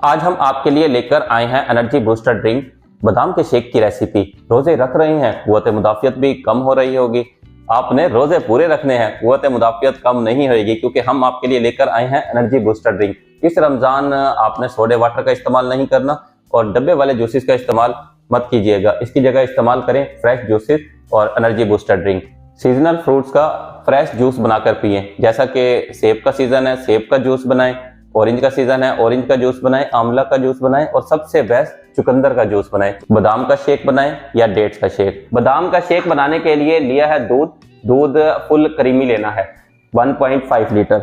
आज हम आपके लिए लेकर आए हैं एनर्जी बूस्टर ड्रिंक बादाम के शेक की रेसिपी। रोजे रख रहे हैं, कुव्वत मुदाफियत भी कम हो रही होगी। आपने रोजे पूरे रखने हैं, कुव्वत मुदाफियत कम नहीं होगी, क्योंकि हम आपके लिए लेकर आए हैं एनर्जी बूस्टर ड्रिंक। इस रमजान आपने सोडे वाटर का इस्तेमाल नहीं करना और डब्बे वाले जूसेस का इस्तेमाल मत कीजिएगा। इसकी जगह इस्तेमाल करें फ्रेश जूसेस और energy booster drink. Seasonal fruits का फ्रेश जूस बनाकर पिएं, जैसा कि सेब का सीजन है सेब का जूस बनाएं, ऑरेंज का सीजन है ऑरेंज का जूस बनाएं, आंवला का जूस बनाएं और सबसे बेस्ट चुकंदर का जूस बनाएं। बादाम का शेक बनाएं या डेट्स का शेक। बादाम का शेक बनाने के लिए लिया है दूध फुल क्रीमी लेना है 1.5 लीटर।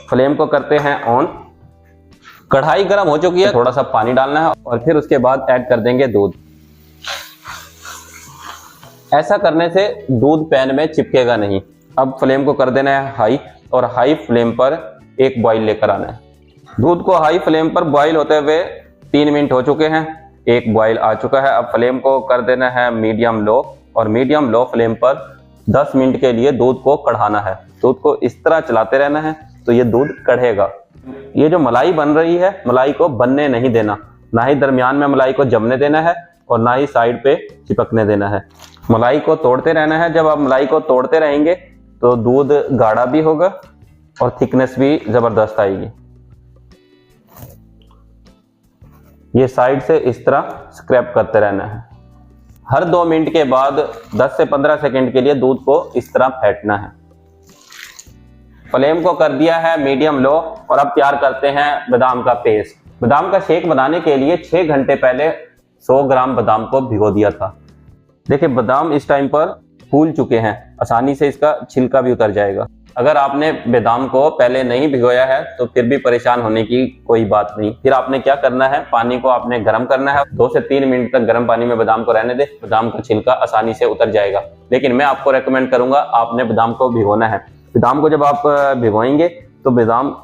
फ्लेम को करते हैं ऑन। कढ़ाई गर्म हो चुकी है, थोड़ा सा पानी डालना है और फिर उसके बाद ऐड कर देंगे दूध। ऐसा करने से दूध पैन में चिपकेगा नहीं। अब फ्लेम को कर देना है हाई और हाई फ्लेम पर एक बॉईल लेकर आना है। दूध को हाई फ्लेम पर बॉईल होते हुए 3 मिनट हो चुके हैं, एक बॉईल आ चुका है। अब फ्लेम को कर देना है मीडियम लो और मीडियम लो फ्लेम पर 10 मिनट के लिए दूध को कढ़ाना है। दूध को इस तरह चलाते रहना है तो ये दूध कढ़ेगा। ये जो मलाई बन रही है, मलाई को बनने नहीं देना, ना ही दरमियान में मलाई को जमने देना है और ना ही साइड पे चिपकने देना है। मलाई को तोड़ते रहना है। जब आप मलाई को तोड़ते रहेंगे तो दूध गाढ़ा भी होगा और थिकनेस भी जबरदस्त आएगी। ये साइड से इस तरह स्क्रैप करते रहना है। हर 2 मिनट के बाद 10 से 15 सेकंड के लिए दूध को इस तरह फेंटना है। फ्लेम को कर दिया है मीडियम लो और अब तैयार करते हैं बादाम का पेस्ट। बादाम का शेक बनाने के लिए 6 घंटे पहले 100 ग्राम बादाम को भिगो दिया था। देखिए बादाम इस टाइम पर फूल चुके हैं, आसानी से इसका छिलका भी उतर जाएगा। अगर आपने बादाम को पहले नहीं भिगोया है तो फिर भी परेशान होने की कोई बात नहीं। फिर आपने क्या करना है, पानी को आपने गर्म करना है। 2 से 3 मिनट तक गर्म पानी में बादाम को रहने दे, बादाम का छिलका आसानी से उतर जाएगा। लेकिन मैं आपको रेकमेंड करूंगा आपने बादाम को भिगोना है। बादाम को जब आप भिगोएंगे तो बादाम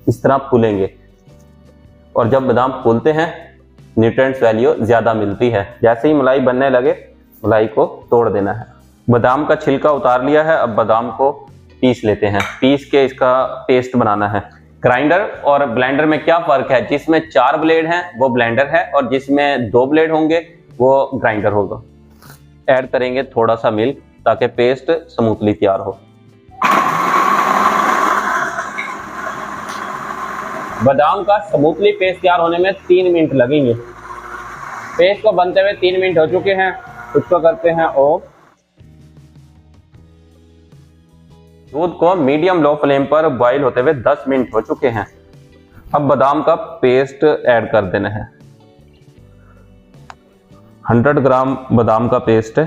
इस तरह फूलेंगे और जब बादाम फूलते हैं न्यूट्रिएंट्स वैल्यू ज्यादा मिलती है। जैसे ही मलाई बनने लगे मलाई को तोड़ देना है। बादाम का छिलका उतार लिया है। अब बादाम को पीस लेते हैं। पीस के इसका पेस्ट बनाना है। ग्राइंडर और ब्लेंडर में क्या फर्क है, जिसमें 4 ब्लेड हैं वो ब्लेंडर है और जिसमें 2 ब्लेड होंगे वो ग्राइंडर होगा। ऐड करेंगे थोड़ा सा मिल्क ताकि पेस्ट स्मूथली तैयार हो। बादाम का स्मूथली पेस्ट तैयार होने में 3 मिनट लगेंगे। पेस्ट को बनते हुए 3 मिनट हो चुके हैं। उसको करते हैं ऑफ। दूध को मीडियम लो फ्लेम पर बॉईल होते हुए 10 मिनट हो चुके हैं। अब बादाम का पेस्ट ऐड कर देना है। 100 ग्राम बादाम का पेस्ट है।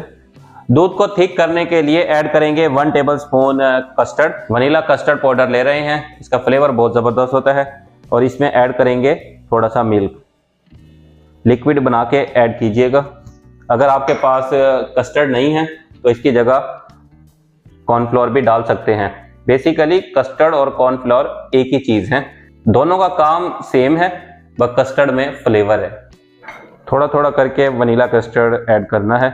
दूध को थिक करने के लिए ऐड करेंगे 1 tablespoon custard. Vanilla custard powder ले रहे हैं, इसका फ्लेवर बहुत जबरदस्त होता है। और इसमें ऐड करेंगे थोड़ा सा मिल्क। लिक्विड बना के ऐड कीजिएगा। अगर आपके पास कस्टर्ड नहीं है तो इसकी जगह कॉर्नफ्लोर भी डाल सकते हैं। बेसिकली कस्टर्ड और कॉर्नफ्लोर एक ही चीज है, दोनों का काम सेम है, बस कस्टर्ड में फ्लेवर है। थोड़ा थोड़ा करके वनीला कस्टर्ड ऐड करना है।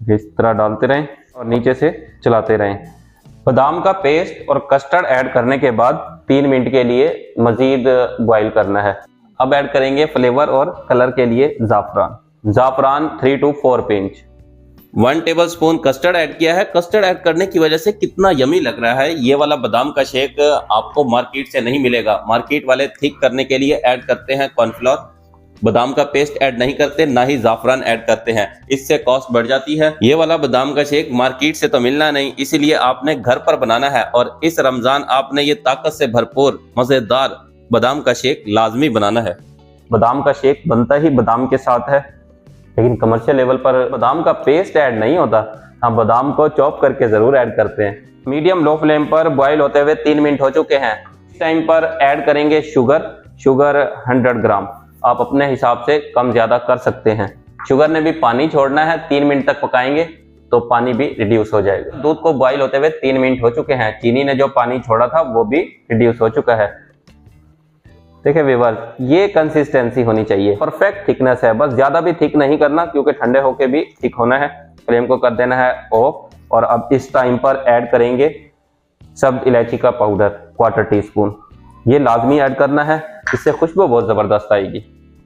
इस तरह डालते रहें और नीचे से चलाते रहें। बादाम का पेस्ट और कस्टर्ड ऐड करने के बाद 3 मिनट के लिए मजीद बॉईल करना है। अब ऐड करेंगे फ्लेवर और कलर के लिए जाफरान 3 to 4 pinch. 1 tablespoon custard add किया है। कस्टर्ड ऐड करने की वजह से कितना यमी लग रहा है। ये वाला बादाम का शेक आपको मार्केट से नहीं मिलेगा। मार्केट वाले थिक करने के लिए ऐड करते हैं कॉर्नफ्लोर, बादाम का पेस्ट ऐड नहीं करते, ना ही जाफरान ऐड करते हैं। इससे कॉस्ट बढ़ जाती है। ये वाला बादाम का शेक मार्केट से तो मिलना नहीं, इसीलिए आपने घर पर बनाना है। और इस रमजान आपने ये ताकत से भरपूर मजेदार बादाम का शेक लाजमी बनाना है। बादाम का शेक बनता ही बादाम के साथ है, लेकिन कमर्शियल लेवल पर बादाम का पेस्ट ऐड नहीं होता। हम बादाम को चॉप करके जरूर ऐड करते हैं। मीडियम लो फ्लेम पर बॉईल होते हुए 3 मिनट हो चुके हैं। इस टाइम पर ऐड करेंगे शुगर 100 ग्राम। आप अपने हिसाब से कम ज्यादा कर सकते हैं। शुगर ने भी पानी छोड़ना है, 3 मिनट तक पकाएंगे तो पानी भी रिड्यूस हो जाएगा। दूध को बॉईल होते हुए 3 मिनट हो चुके हैं। चीनी ने जो पानी छोड़ा था वो भी रिड्यूस हो चुका है। देखिए व्यूअर्स, ये कंसिस्टेंसी होनी चाहिए, परफेक्ट थिकनेस है। बस ज्यादा भी थिक नहीं करना क्योंकि ठंडे होके भी थिक होना है। फ्लेम को कर देना है ऑफ और अब इस टाइम पर ऐड करेंगे सब्ज इलायची का पाउडर 1/4 टीस्पून। ये लाजमी ऐड करना है, इससे खुशबू बहुत जबरदस्त आएगी।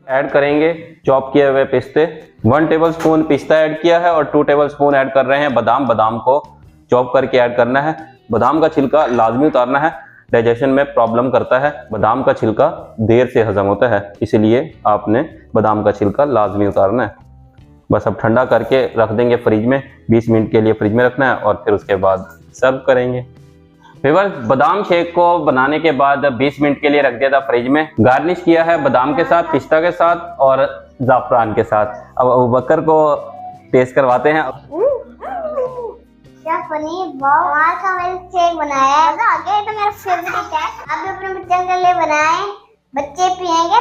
ऐड करेंगे चॉप किए हुए पिस्ते। 1 टेबलस्पून पिस्ता ऐड किया है और 2 टेबलस्पून ऐड कर रहे हैं बादाम। बादाम को चॉप करके ऐड करना है। बादाम का छिलका लाजमी उतारना है, डाइजेशन में प्रॉब्लम करता है। बादाम का छिलका देर से हजम होता है, इसलिए आपने बादाम का छिलका लाजमी उतारना है। बस अब ठंडा करके रख देंगे फ्रिज में, 20 मिनट के लिए फ्रिज में रखना है और फिर उसके बाद सर्व करेंगे। व्यूअर्स, बादाम शेक को बनाने के बाद 20 मिनट के लिए रख दिया था फ्रिज में। गार्निश किया है बादाम के साथ, पिस्ता के साथ और ज़ाफ़रान के साथ। अब अबू बकर को टेस्ट करवाते हैं। क्या फनी, कमाल का मिल्क शेक बनाया है, मजा आ गया। ये तो मेरा फेवरेट है। आप भी अपने बच्चों के लिए बनाएं, बच्चे पिएंगे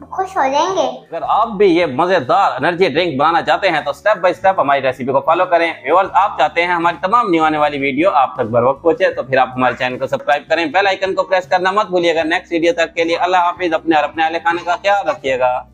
खुश हो जाएंगे। अगर आप भी ये मजेदार एनर्जी ड्रिंक बनाना चाहते हैं तो स्टेप बाय स्टेप हमारी रेसिपी को फॉलो करें। व्यूअर्स, आप चाहते हैं हमारी तमाम न्यू आने वाली वीडियो आप तक बर वक्त पहुंचे तो फिर आप हमारे चैनल को सब्सक्राइब करें, बेल आइकन को प्रेस करना मत भूलिएगा। नेक्स्ट वीडियो तक के लिए अल्लाह हाफिज। अपने और अपने अहले खाने का ख्याल रखिएगा।